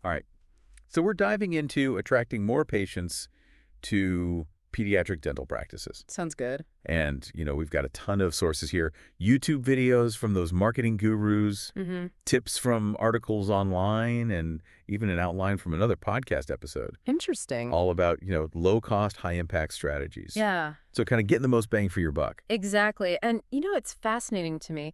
All right. So we're diving into attracting more patients to pediatric dental practices. Sounds good. And, we've got a ton of sources here. YouTube videos from those marketing gurus, tips from articles online, and even an outline from another podcast episode. Interesting. All about, low-cost, high-impact strategies. Yeah. So kind of getting the most bang for your buck. Exactly. And, it's fascinating to me.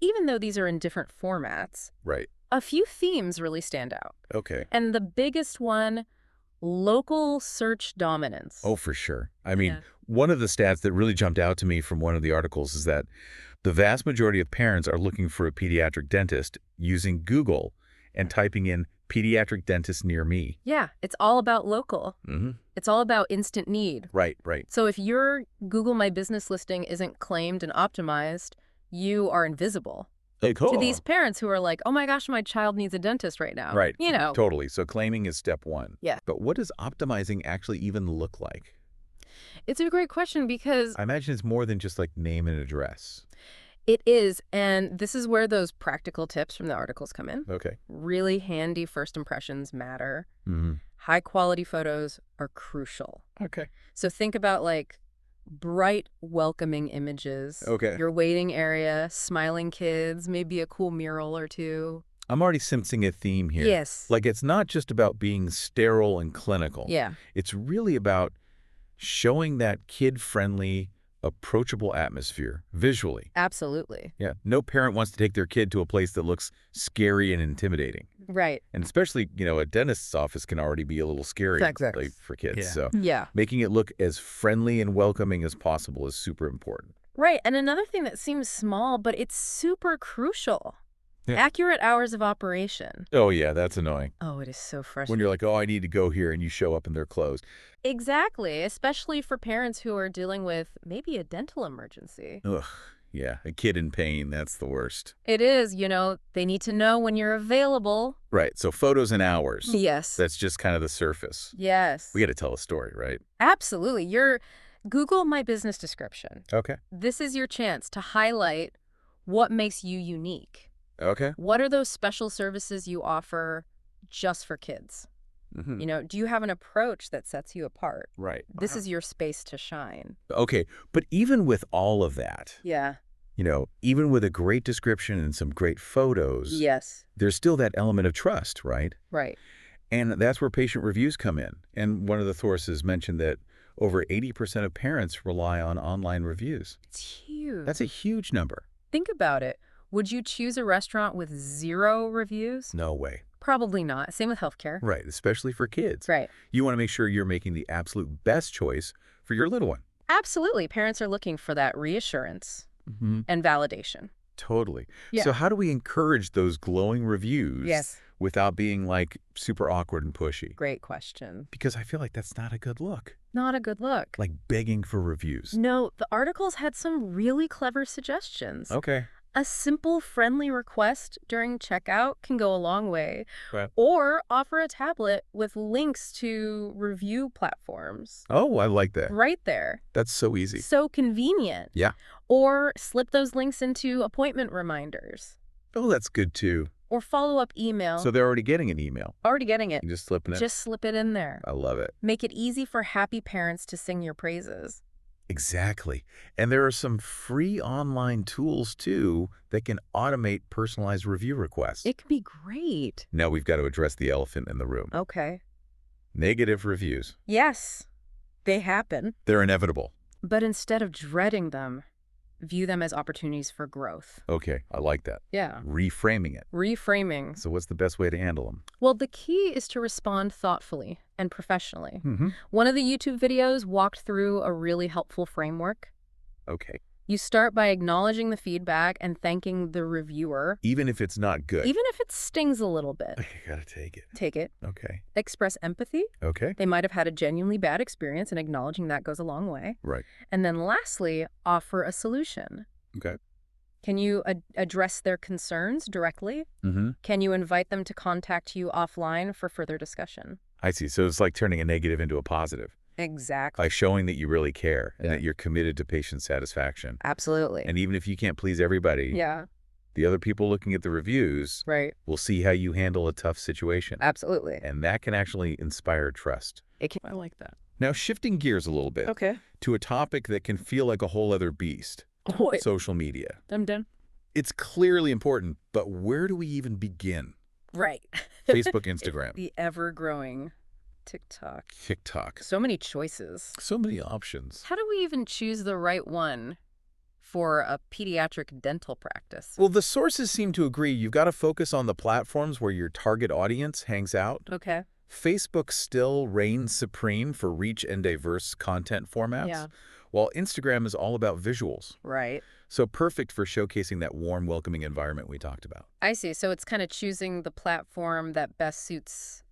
Even though these are in different formats, Right. a few themes really stand out. Okay. And the biggest one, local search dominance. Oh, for sure. I mean, one of the stats that really jumped out to me from one of the articles is that the vast majority of parents are looking for a pediatric dentist using Google and typing in pediatric dentist near me. Yeah, it's all about local. It's all about instant need. Right, right. So if your Google My Business listing isn't claimed and optimized, you are invisible. To these parents who are like, oh my gosh, my child needs a dentist right now. Right. Totally. So claiming is step one. Yeah. But what does optimizing actually even look like? It's a great question because I imagine it's more than just like name and address. it is. And this is where those practical tips from the articles come in. Okay. Really handy first impressions matter. Mm-hmm. High quality photos are crucial. Okay. So think about like bright, welcoming images. Okay. Your waiting area, smiling kids, maybe a cool mural or two. I'm already sensing a theme here. Yes. Like it's not just about being sterile and clinical. Yeah. It's really about showing that kid-friendly, approachable atmosphere visually. Absolutely. Yeah. No parent wants to take their kid to a place that looks scary and intimidating. Right. And especially, a dentist's office can already be a little scary Exactly. for kids. Yeah. So Yeah. making it look as friendly and welcoming as possible is super important. Right. And another thing that seems small, but it's super crucial. Yeah. Accurate hours of operation. Oh, yeah, that's annoying. Oh, it is so When frustrating. you're like, oh, I need to go here, and you show up and they're closed. Exactly. Especially for parents who are dealing with maybe a dental emergency. Ugh, yeah, a kid in pain, that's the worst. It is, they need to know when you're available. Right, so photos and hours. Yes. That's just kind of the surface. Yes. We got to tell a story, right? Absolutely. Google My Business description. Okay. This is your chance to highlight what makes you unique. Okay. What are those special services you offer just for kids? Mm-hmm. Do you have an approach that sets you apart? Right. This is your space to shine. Okay, but even with all of that, Yeah. even with a great description and some great photos, Yes. there's still that element of trust, right? Right. And that's where patient reviews come in. And one of the sources mentioned that over 80% of parents rely on online reviews. It's huge. That's a huge number. Think about it. Would you choose a restaurant with 0 reviews? No way. Probably not. Same with healthcare. Right, especially for kids. Right. You want to make sure you're making the absolute best choice for your little one. Absolutely. Parents are looking for that reassurance and validation. Totally. Yeah. So how do we encourage those glowing reviews Yes. without being like super awkward and pushy? Great question. Because I feel like that's not a good look. Not a good look. Like begging for reviews. No, the articles had some really clever suggestions. Okay. A simple, friendly request during checkout can go a long way. Right. Or offer a tablet with links to review platforms. Oh, I like that. Right there. That's so easy. So convenient. Yeah. Or slip those links into appointment reminders. Oh, that's good too. Or follow-up email. So they're already getting an email. Already getting it. You're just slipping it. Just slip it in there. I love it. Make it easy for happy parents to sing your praises. Exactly. And there are some free online tools, too, that can automate personalized review requests. It can be great. Now we've got to address the elephant in the room. Okay. Negative reviews. Yes, they happen. They're inevitable. But instead of dreading them, view them as opportunities for growth. Okay, I like that. Yeah. Reframing it. Reframing. So what's the best way to handle them? Well, the key is to respond thoughtfully and professionally. Mm-hmm. One of the YouTube videos walked through a really helpful framework. Okay. You start by acknowledging the feedback and thanking the reviewer. Even if it's not good. Even if it stings a little bit. I gotta take it. Take it. Okay. Express empathy. Okay. They might have had a genuinely bad experience, and acknowledging that goes a long way. Right. And then lastly, offer a solution. Okay. Can you address their concerns directly? Mm-hmm. Can you invite them to contact you offline for further discussion? I see. So it's like turning a negative into a positive. Exactly. By showing that you really care and that you're committed to patient satisfaction. Absolutely. And even if you can't please everybody, Yeah. The other people looking at the reviews will see how you handle a tough situation. Absolutely. And that can actually inspire trust. I like that. Now, shifting gears a little bit to a topic that can feel like a whole other beast, social media. I'm done. It's clearly important, but where do we even begin? Right. Facebook, Instagram. The ever-growing TikTok. So many choices. So many options. How do we even choose the right one for a pediatric dental practice? Well, the sources seem to agree you've got to focus on the platforms where your target audience hangs out. Okay. Facebook still reigns supreme for reach and diverse content formats, while Instagram is all about visuals. Right. So perfect for showcasing that warm, welcoming environment we talked about. I see. So it's kind of choosing the platform that best suits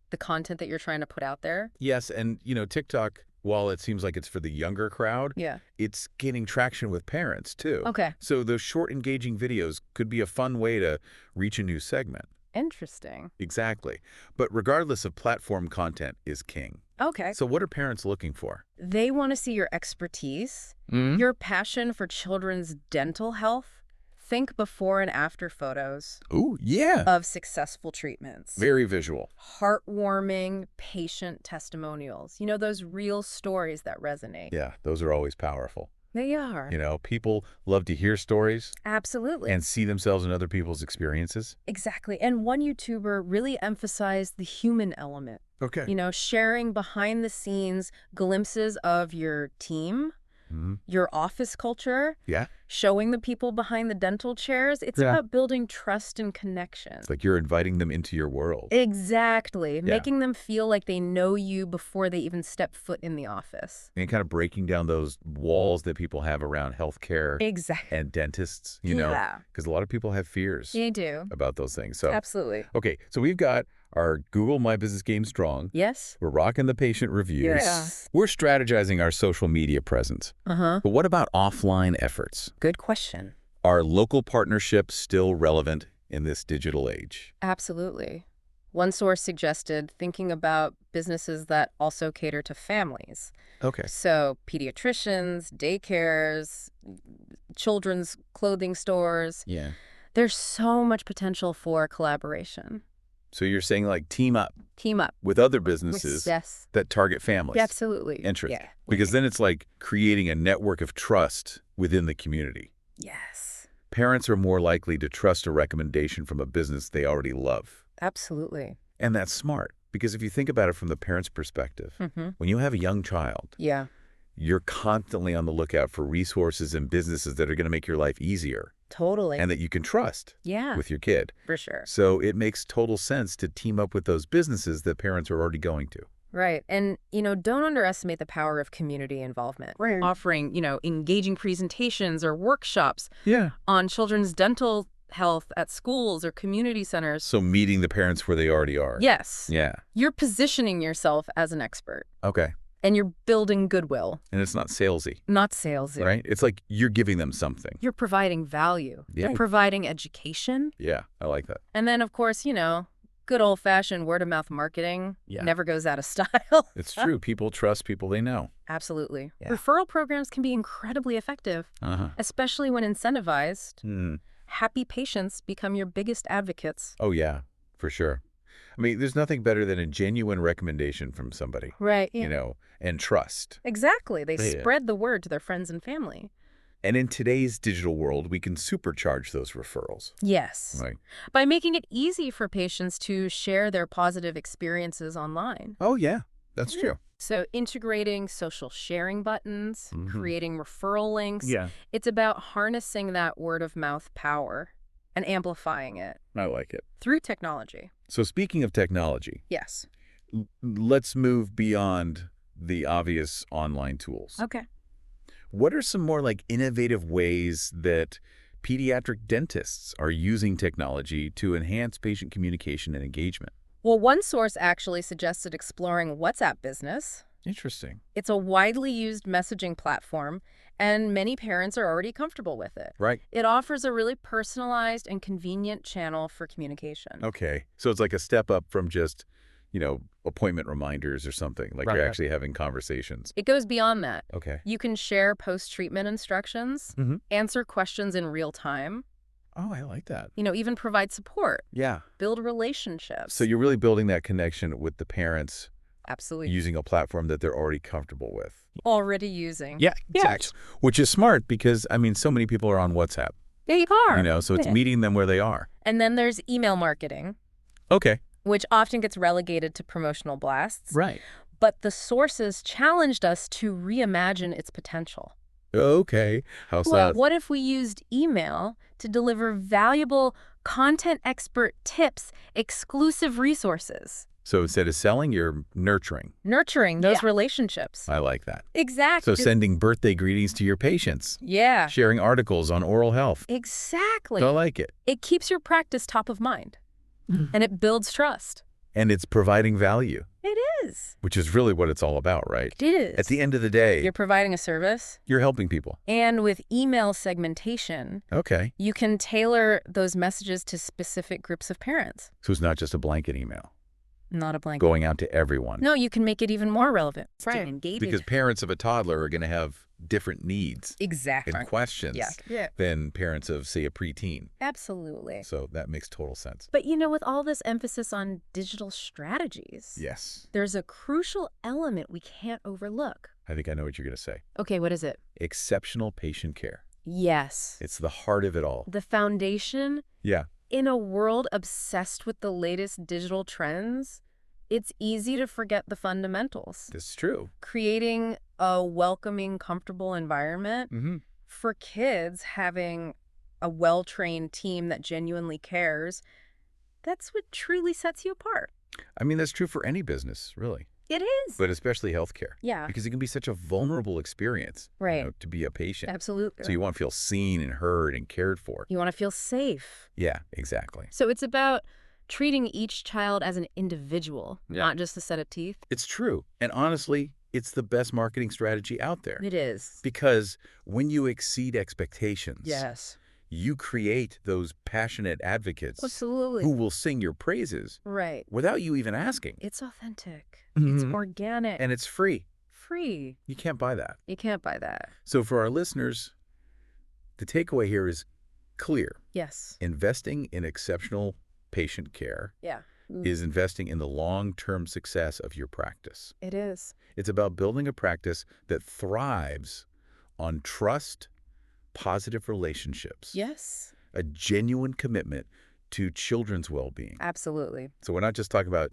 the content that you're trying to put out there? Yes, and, TikTok, while it seems like it's for the younger crowd, it's gaining traction with parents, too. Okay. So those short, engaging videos could be a fun way to reach a new segment. Interesting. Exactly. But regardless of platform, content is king. Okay. So what are parents looking for? They want to see your expertise, your passion for children's dental health. Think before and after photos. Ooh, yeah. Of successful treatments. Very visual. Heartwarming patient testimonials. Those real stories that resonate. Yeah, those are always powerful. They are. People love to hear stories. Absolutely. And see themselves in other people's experiences. Exactly. And one YouTuber really emphasized the human element. Okay. Sharing behind the scenes glimpses of your team, your office culture. Yeah. Showing the people behind the dental chairs. It's about building trust and connection. It's like you're inviting them into your world. Exactly. Yeah. Making them feel like they know you before they even step foot in the office. And kind of breaking down those walls that people have around healthcare and dentists, because a lot of people have fears about those things. So absolutely. Okay, so we've got our Google My Business game strong. Yes. We're rocking the patient reviews. Yes. We're strategizing our social media presence. But what about offline efforts? Good question. Are local partnerships still relevant in this digital age? Absolutely. One source suggested thinking about businesses that also cater to families. Okay. So pediatricians, daycares, children's clothing stores. Yeah. There's so much potential for collaboration. So you're saying like team up with other businesses that target families. Yeah, absolutely. Interesting. Yeah. Because then it's like creating a network of trust within the community. Yes. Parents are more likely to trust a recommendation from a business they already love. Absolutely. And that's smart because if you think about it from the parent's perspective, when you have a young child, you're constantly on the lookout for resources and businesses that are going to make your life easier. Totally. And that you can trust with your kid. For sure. So it makes total sense to team up with those businesses that parents are already going to. Right. And, don't underestimate the power of community involvement. Right. Offering, engaging presentations or workshops on children's dental health at schools or community centers. So meeting the parents where they already are. Yes. Yeah. You're positioning yourself as an expert. Okay. And you're building goodwill. And it's not salesy. Not salesy. Right? It's like you're giving them something. You're providing value. Yeah. You're providing education. Yeah, I like that. And then, of course, good old-fashioned word-of-mouth marketing never goes out of style. It's true. People trust people they know. Absolutely. Yeah. Referral programs can be incredibly effective, especially when incentivized. Happy patients become your biggest advocates. Oh, yeah, for sure. I mean, there's nothing better than a genuine recommendation from somebody. Right. Yeah. And trust. Exactly. They spread the word to their friends and family. And in today's digital world, we can supercharge those referrals. Yes. Right. By making it easy for patients to share their positive experiences online. Oh, yeah. That's true. So integrating social sharing buttons, creating referral links. Yeah. It's about harnessing that word-of-mouth power and amplifying it. I like it. Through technology. So speaking of technology. Yes. Let's move beyond the obvious online tools. Okay. What are some more innovative ways that pediatric dentists are using technology to enhance patient communication and engagement? Well, one source actually suggested exploring WhatsApp Business. Interesting. It's a widely used messaging platform, and many parents are already comfortable with it. Right. It offers a really personalized and convenient channel for communication. Okay. So it's like a step up from just, appointment reminders or something. You're actually having conversations. It goes beyond that. Okay. You can share post-treatment instructions, answer questions in real time, Oh, I like that. Even provide support. Yeah. Build relationships. So you're really building that connection with the parents. Absolutely. Using a platform that they're already comfortable with. Already using. Yeah, exactly. Which is smart because, so many people are on WhatsApp. Yeah, you are. So it's meeting them where they are. And then there's email marketing. Okay. Which often gets relegated to promotional blasts. Right. But the sources challenged us to reimagine its potential. Okay. How's that? What if we used email to deliver valuable content expert tips, exclusive resources? So instead of selling, you're nurturing. Nurturing those relationships. I like that. Exactly. So sending birthday greetings to your patients. Yeah. Sharing articles on oral health. Exactly. I like it. It keeps your practice top of mind. And it builds trust. And it's providing value. It is. Which is really what it's all about, right? It is. At the end of the day, You're providing a service. you're helping people. And with email segmentation, Okay. you can tailor those messages to specific groups of parents. So it's not just a blanket email. Not a blanket. Going out to everyone. No, you can make it even more relevant. Right. Engaging. Because parents of a toddler are going to have different needs Exactly. and questions than parents of, say, a preteen. Absolutely. So that makes total sense. But with all this emphasis on digital strategies, Yes. there's a crucial element we can't overlook. I think I know what you're going to say. Okay, what is it? Exceptional patient care. Yes. It's the heart of it all. The foundation. Yeah. In a world obsessed with the latest digital trends, it's easy to forget the fundamentals. This is true. Creating a welcoming, comfortable environment for kids, having a well-trained team that genuinely cares, that's what truly sets you apart. That's true for any business, really. It is. But especially healthcare. Yeah. Because it can be such a vulnerable experience. Right. To be a patient. Absolutely. So you want to feel seen and heard and cared for. You want to feel safe. Yeah, exactly. So it's about treating each child as an individual, not just a set of teeth. It's true. And honestly, it's the best marketing strategy out there. It is. Because when you exceed expectations, you create those passionate advocates Absolutely. who will sing your praises without you even asking. It's authentic. It's organic. And it's free. Free. You can't buy that. You can't buy that. So for our listeners, the takeaway here is clear. Yes. Investing in exceptional patient care is investing in the long-term success of your practice. It is. It's about building a practice that thrives on trust, positive relationships. Yes. A genuine commitment to children's well-being. Absolutely. So we're not just talking about,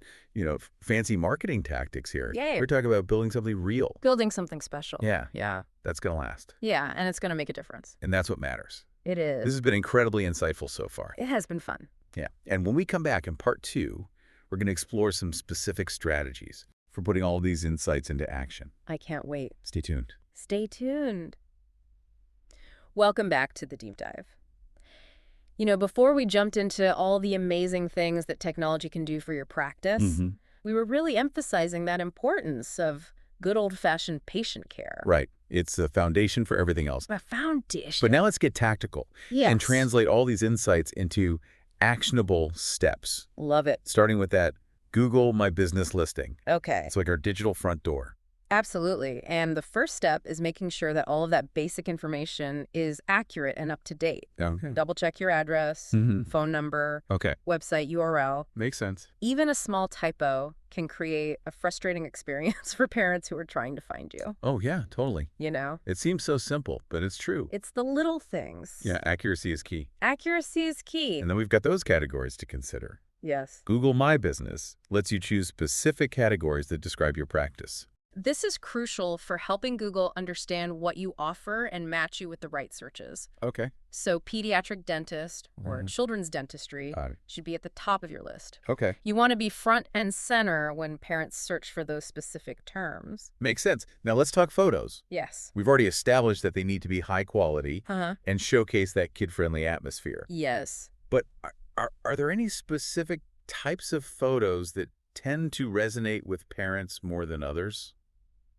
fancy marketing tactics here. Yeah. We're talking about building something real. Building something special. Yeah. Yeah. That's going to last. Yeah, and it's going to make a difference. And that's what matters. It is. This has been incredibly insightful so far. It has been fun. Yeah. And when we come back in part 2, we're going to explore some specific strategies for putting all of these insights into action. I can't wait. Stay tuned. Stay tuned. Welcome back to the Deep Dive. Before we jumped into all the amazing things that technology can do for your practice, we were really emphasizing that importance of good old-fashioned patient care. Right. It's the foundation for everything else. A foundation. But now let's get tactical and translate all these insights into actionable steps. Love it. Starting with that Google My Business listing. Okay. It's like our digital front door. Absolutely. And the first step is making sure that all of that basic information is accurate and up to date. Okay. Double check your address, phone number, website URL. Makes sense. Even a small typo can create a frustrating experience for parents who are trying to find you. Oh, yeah, totally. It seems so simple, but it's true. It's the little things. Yeah, accuracy is key. Accuracy is key. And then we've got those categories to consider. Yes. Google My Business lets you choose specific categories that describe your practice. This is crucial for helping Google understand what you offer and match you with the right searches. Okay. So pediatric dentist or children's dentistry should be at the top of your list. Okay. You want to be front and center when parents search for those specific terms. Makes sense. Now let's talk photos. Yes. We've already established that they need to be high quality and showcase that kid-friendly atmosphere. Yes. But are there any specific types of photos that tend to resonate with parents more than others?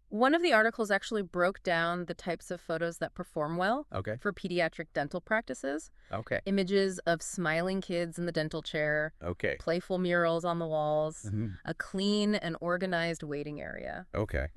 One of the articles actually broke down the types of photos that perform well for pediatric dental practices. Okay. Images of smiling kids in the dental chair. Okay. Playful murals on the walls. A clean and organized waiting area. Okay.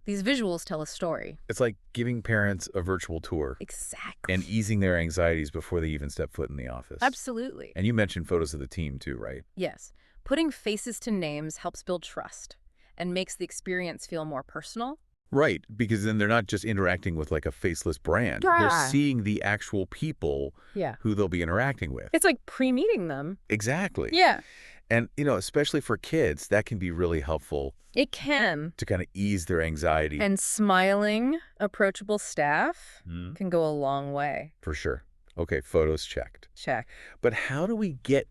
These visuals tell a story. It's like giving parents a virtual tour. Exactly. And easing their anxieties before they even step foot in the office. Absolutely. And you mentioned photos of the team too, right? Yes. Putting faces to names helps build trust and makes the experience feel more personal. Right, because then they're not just interacting with like a faceless brand. They're seeing the actual people who they'll be interacting with. It's like pre-meeting them. Exactly. Yeah. And, especially for kids, that can be really helpful. It can. To kind of ease their anxiety. And smiling, approachable staff can go a long way. For sure. Okay, photos checked. Check. But how do we get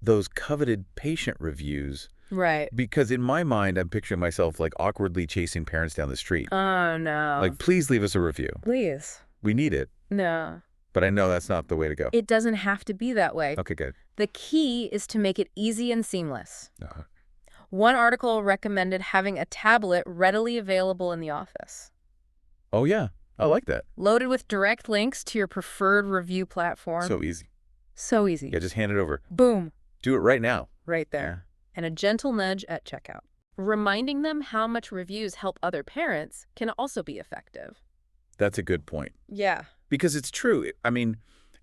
those coveted patient reviews? Right. Because in my mind, I'm picturing myself like awkwardly chasing parents down the street. Oh, no. Like, please leave us a review. Please. We need it. No. But I know that's not the way to go. It doesn't have to be that way. Okay, good. The key is to make it easy and seamless. Uh-huh. One article recommended having a tablet readily available in the office. Oh, yeah. I like that. Loaded with direct links to your preferred review platform. So easy. So easy. Yeah, just hand it over. Boom. Do it right now. Right there. And a gentle nudge at checkout. Reminding them how much reviews help other parents can also be effective. That's a good point. Yeah. Because it's true. I mean,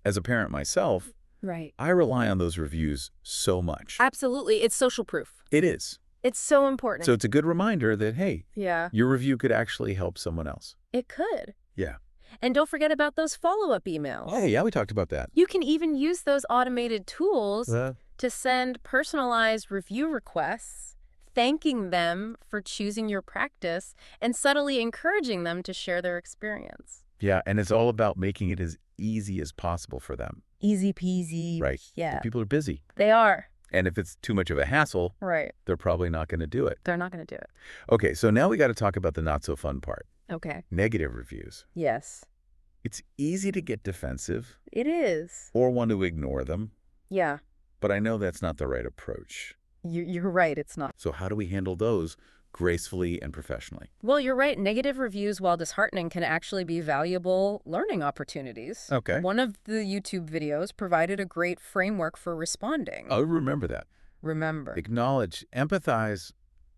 as a parent myself, right, I rely on those reviews so much. Absolutely. It's social proof. It is. It's so important. So it's a good reminder that, hey, yeah, your review could actually help someone else. It could. Yeah. And don't forget about those follow-up emails. Oh, yeah, we talked about that. You can even use those automated tools to send personalized review requests, thanking them for choosing your practice and subtly encouraging them to share their experience. Yeah, and it's all about making it as easy as possible for them. Easy peasy. Right. Yeah. But people are busy. They are. And if it's too much of a hassle, right, they're probably not going to do it. They're not going to do it. Okay, so now we got to talk about the not-so-fun part. Okay. Negative reviews. Yes. It's easy to get defensive. It is. Or want to ignore them. Yeah. But I know that's not the right approach. You're right, it's not. So how do we handle those gracefully and professionally? Well, you're right. Negative reviews, while disheartening, can actually be valuable learning opportunities. Okay. One of the YouTube videos provided a great framework for responding. Oh, remember that. Remember. Acknowledge, empathize,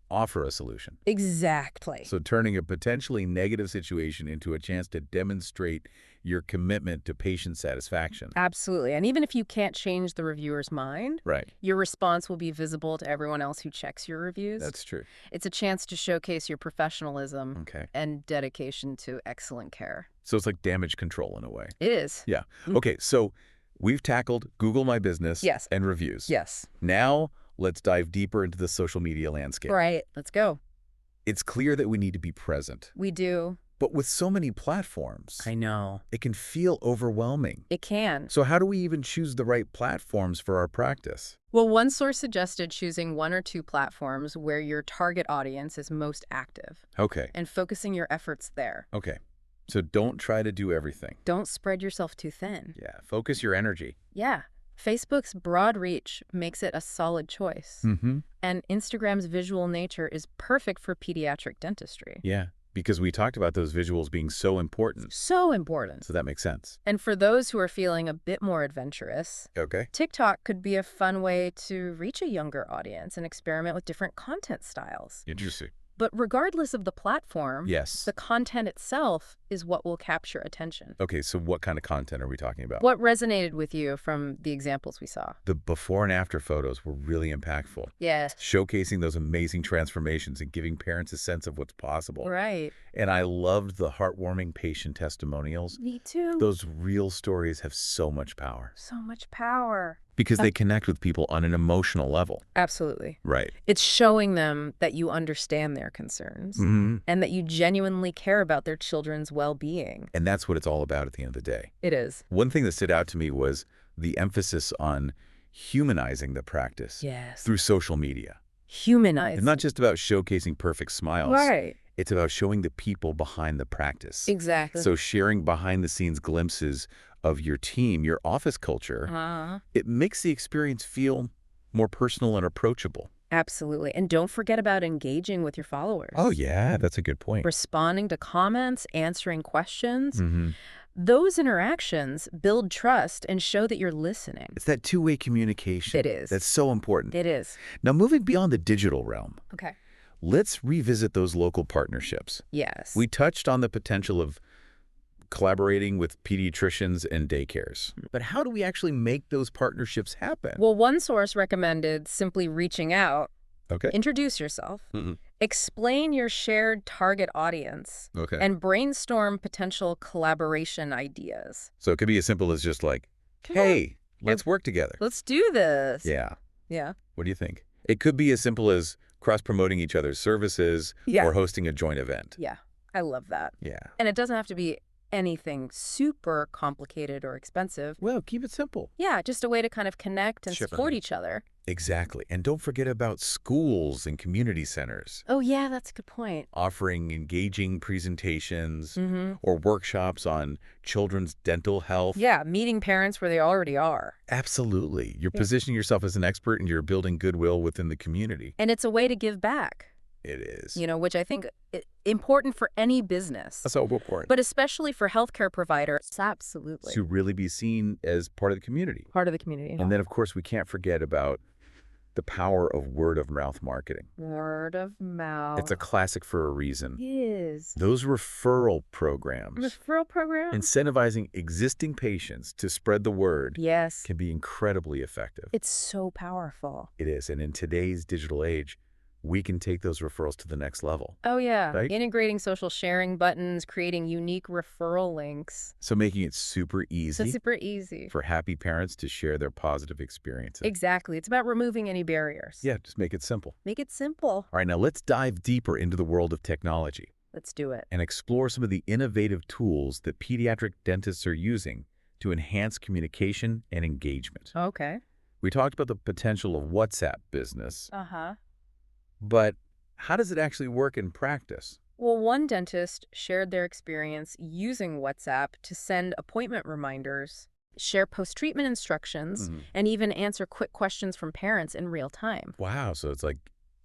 offer a solution. Exactly. So turning a potentially negative situation into a chance to demonstrate your commitment to patient satisfaction. Absolutely. And even if you can't change the reviewer's mind, right, your response will be visible to everyone else who checks your reviews. That's true. It's a chance to showcase your professionalism and dedication to excellent care. So it's like damage control in a way. It is. Yeah. Okay, so we've tackled Google My Business and reviews. Yes. Now let's dive deeper into the social media landscape. Right. Let's go. It's clear that we need to be present. We do. But with so many platforms, I know, it can feel overwhelming. It can. So how do we even choose the right platforms for our practice? Well, one source suggested choosing one or two platforms where your target audience is most active. Okay. And focusing your efforts there. Okay. So don't try to do everything. Don't spread yourself too thin. Yeah. Focus your energy. Yeah. Facebook's broad reach makes it a solid choice. And Instagram's visual nature is perfect for pediatric dentistry. Yeah. Because we talked about those visuals being so important. So important. So that makes sense. And for those who are feeling a bit more adventurous, TikTok could be a fun way to reach a younger audience and experiment with different content styles. Interesting. But regardless of the platform, the content itself is what will capture attention. Okay, so what kind of content are we talking about? What resonated with you from the examples we saw? The before and after photos were really impactful. Yes. Showcasing those amazing transformations and giving parents a sense of what's possible. Right. And I loved the heartwarming patient testimonials. Me too. Those real stories have so much power. So much power. Because they connect with people on an emotional level. Absolutely. Right. It's showing them that you understand their concerns and that you genuinely care about their children's well-being. And that's what it's all about at the end of the day. It is. One thing that stood out to me was the emphasis on humanizing the practice through social media. Humanizing. It's not just about showcasing perfect smiles. Right. It's about showing the people behind the practice. Exactly. So sharing behind-the-scenes glimpses of your team, your office culture, it makes the experience feel more personal and approachable. Absolutely. And don't forget about engaging with your followers. Oh, yeah, that's a good point. Responding to comments, answering questions. Those interactions build trust and show that you're listening. It's that two-way communication. It is. That's so important. It is. Now, moving beyond the digital realm. Okay. Let's revisit those local partnerships. Yes. We touched on the potential of collaborating with pediatricians and daycares. But how do we actually make those partnerships happen? Well, one source recommended simply reaching out, Okay. introduce yourself, explain your shared target audience, Okay. and brainstorm potential collaboration ideas. So it could be as simple as just like, hey, let's work together. Let's do this. Yeah. Yeah. What do you think? It could be as simple as cross-promoting each other's services or hosting a joint event. Yeah. I love that. Yeah. And it doesn't have to be anything super complicated or expensive. Well, keep it simple. Yeah, just a way to kind of connect and Sure. support each other. Exactly. And don't forget about schools and community centers. Oh, yeah, that's a good point. Offering engaging presentations or workshops on children's dental health. Yeah, meeting parents where they already are. Absolutely. You're positioning yourself as an expert and you're building goodwill within the community. And it's a way to give back. It is. Which I think is important for any business. That's so important. But especially for healthcare providers. Absolutely. To really be seen as part of the community. Part of the community. And then, of course, we can't forget about the power of word-of-mouth marketing. Word of mouth. It's a classic for a reason. It is. Those referral programs. Referral program? Incentivizing existing patients to spread the word. Yes. Can be incredibly effective. It's so powerful. It is. And in today's digital age, we can take those referrals to the next level. Oh, yeah. Right? Integrating social sharing buttons, creating unique referral links. So making it super easy. So super easy. For happy parents to share their positive experiences. Exactly. It's about removing any barriers. Yeah, just make it simple. Make it simple. All right, now let's dive deeper into the world of technology. Let's do it. And explore some of the innovative tools that pediatric dentists are using to enhance communication and engagement. Okay. We talked about the potential of WhatsApp business. Uh-huh. But how does it actually work in practice? Well, one dentist shared their experience using WhatsApp to send appointment reminders, share post-treatment instructions, and even answer quick questions from parents in real time. Wow, so it's like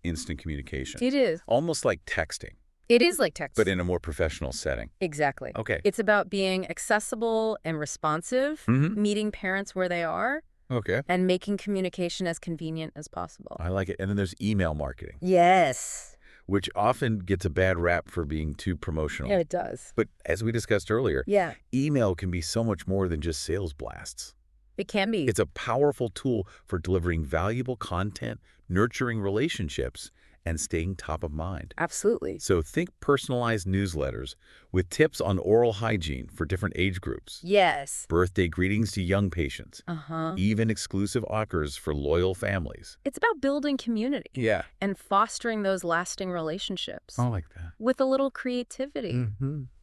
instant communication. It is. Almost like texting. It is like text. But in a more professional setting. Exactly. Okay. It's about being accessible and responsive, meeting parents where they are, Okay. and making communication as convenient as possible. I like it. And then there's email marketing. Yes. Which often gets a bad rap for being too promotional. Yeah, it does. But as we discussed earlier, Yeah. email can be so much more than just sales blasts. It can be. It's a powerful tool for delivering valuable content, nurturing relationships, and staying top of mind. Absolutely. So think personalized newsletters with tips on oral hygiene for different age groups. Yes. Birthday greetings to young patients. Uh-huh. Even exclusive offers for loyal families. It's about building community. Yeah. And fostering those lasting relationships. I like that. With a little creativity.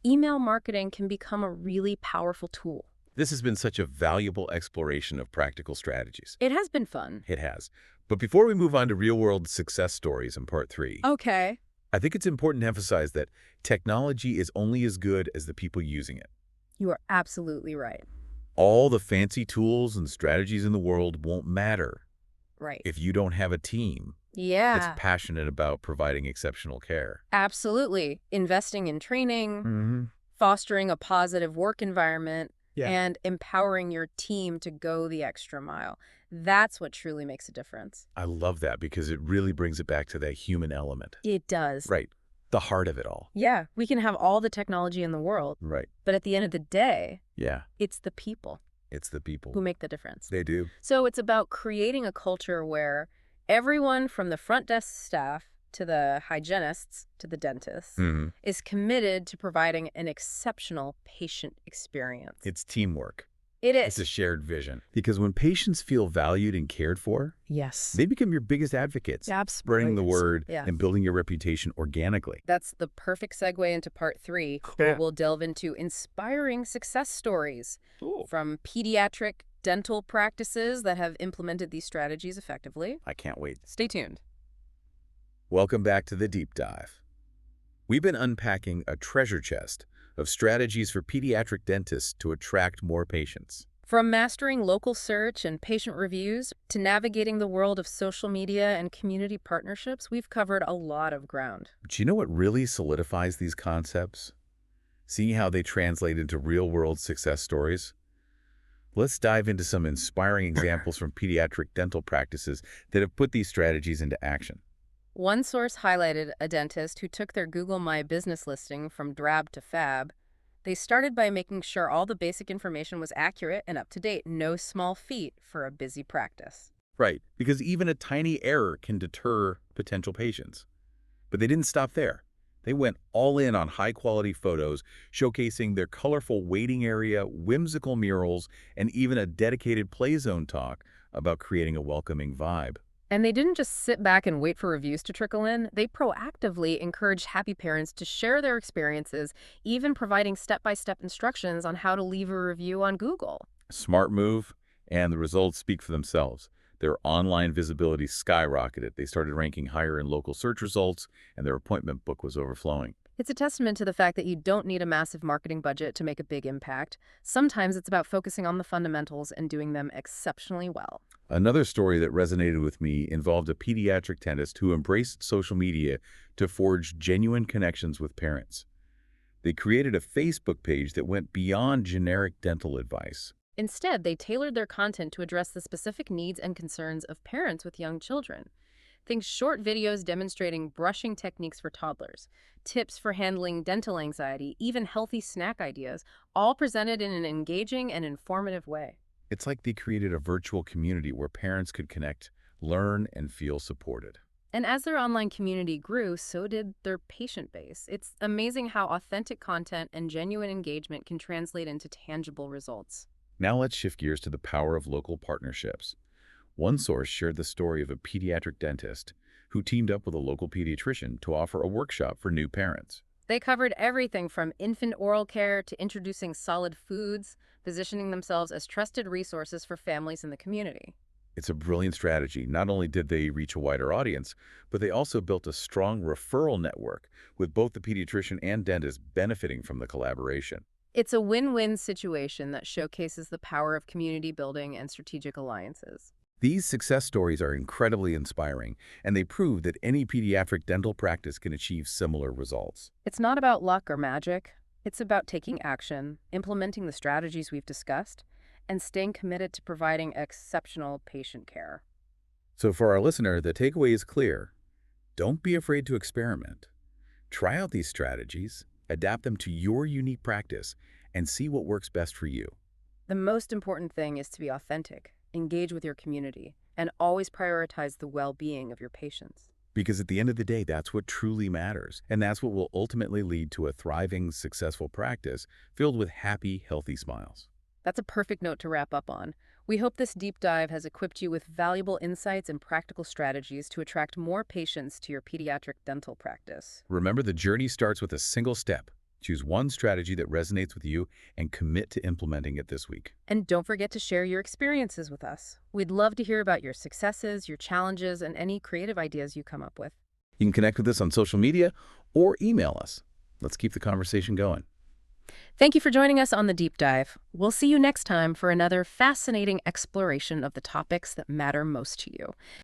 Email marketing can become a really powerful tool. This has been such a valuable exploration of practical strategies. It has been fun. It has. But before we move on to real-world success stories in part 3, Okay. I think it's important to emphasize that technology is only as good as the people using it. You are absolutely right. All the fancy tools and strategies in the world won't matter Right. if you don't have a team Yeah. that's passionate about providing exceptional care. Absolutely. Investing in training, fostering a positive work environment, and empowering your team to go the extra mile. That's what truly makes a difference. I love that because it really brings it back to that human element. It does. Right. The heart of it all. Yeah. We can have all the technology in the world, Right. but at the end of the day, Yeah. it's the people It's the people. who make the difference. They do. So it's about creating a culture where everyone from the front desk staff to the hygienists to the dentists is committed to providing an exceptional patient experience. It's teamwork. It is. It's a shared vision. Because when patients feel valued and cared for, Yes. they become your biggest advocates, spreading the word and building your reputation organically. That's the perfect segue into part 3, where we'll delve into inspiring success stories from pediatric dental practices that have implemented these strategies effectively. I can't wait. Stay tuned. Welcome back to the Deep Dive. We've been unpacking a treasure chest of strategies for pediatric dentists to attract more patients. From mastering local search and patient reviews to navigating the world of social media and community partnerships, we've covered a lot of ground. But you know what really solidifies these concepts? Seeing how they translate into real-world success stories? Let's dive into some inspiring examples from pediatric dental practices that have put these strategies into action. One source highlighted a dentist who took their Google My Business listing from drab to fab. They started by making sure all the basic information was accurate and up to date, no small feat for a busy practice. Right, because even a tiny error can deter potential patients. But they didn't stop there. They went all in on high-quality photos, showcasing their colorful waiting area, whimsical murals, and even a dedicated play zone talk about creating a welcoming vibe. And they didn't just sit back and wait for reviews to trickle in. They proactively encouraged happy parents to share their experiences, even providing step-by-step instructions on how to leave a review on Google. Smart move, and the results speak for themselves. Their online visibility skyrocketed. They started ranking higher in local search results, and their appointment book was overflowing. It's a testament to the fact that you don't need a massive marketing budget to make a big impact. Sometimes it's about focusing on the fundamentals and doing them exceptionally well. Another story that resonated with me involved a pediatric dentist who embraced social media to forge genuine connections with parents. They created a Facebook page that went beyond generic dental advice. Instead, they tailored their content to address the specific needs and concerns of parents with young children. Think short videos demonstrating brushing techniques for toddlers, tips for handling dental anxiety, even healthy snack ideas, all presented in an engaging and informative way. It's like they created a virtual community where parents could connect, learn, and feel supported. And as their online community grew, so did their patient base. It's amazing how authentic content and genuine engagement can translate into tangible results. Now let's shift gears to the power of local partnerships. One source shared the story of a pediatric dentist who teamed up with a local pediatrician to offer a workshop for new parents. They covered everything from infant oral care to introducing solid foods, positioning themselves as trusted resources for families in the community. It's a brilliant strategy. Not only did they reach a wider audience, but they also built a strong referral network, with both the pediatrician and dentist benefiting from the collaboration. It's a win-win situation that showcases the power of community building and strategic alliances. These success stories are incredibly inspiring, and they prove that any pediatric dental practice can achieve similar results. It's not about luck or magic. It's about taking action, implementing the strategies we've discussed, and staying committed to providing exceptional patient care. So for our listener, the takeaway is clear. Don't be afraid to experiment. Try out these strategies, adapt them to your unique practice, and see what works best for you. The most important thing is to be authentic, engage with your community, and always prioritize the well-being of your patients. Because at the end of the day, that's what truly matters, and that's what will ultimately lead to a thriving, successful practice filled with happy, healthy smiles. That's a perfect note to wrap up on. We hope this deep dive has equipped you with valuable insights and practical strategies to attract more patients to your pediatric dental practice. Remember, the journey starts with a single step. Choose one strategy that resonates with you and commit to implementing it this week. And don't forget to share your experiences with us. We'd love to hear about your successes, your challenges, and any creative ideas you come up with. You can connect with us on social media or email us. Let's keep the conversation going. Thank you for joining us on The Deep Dive. We'll see you next time for another fascinating exploration of the topics that matter most to you.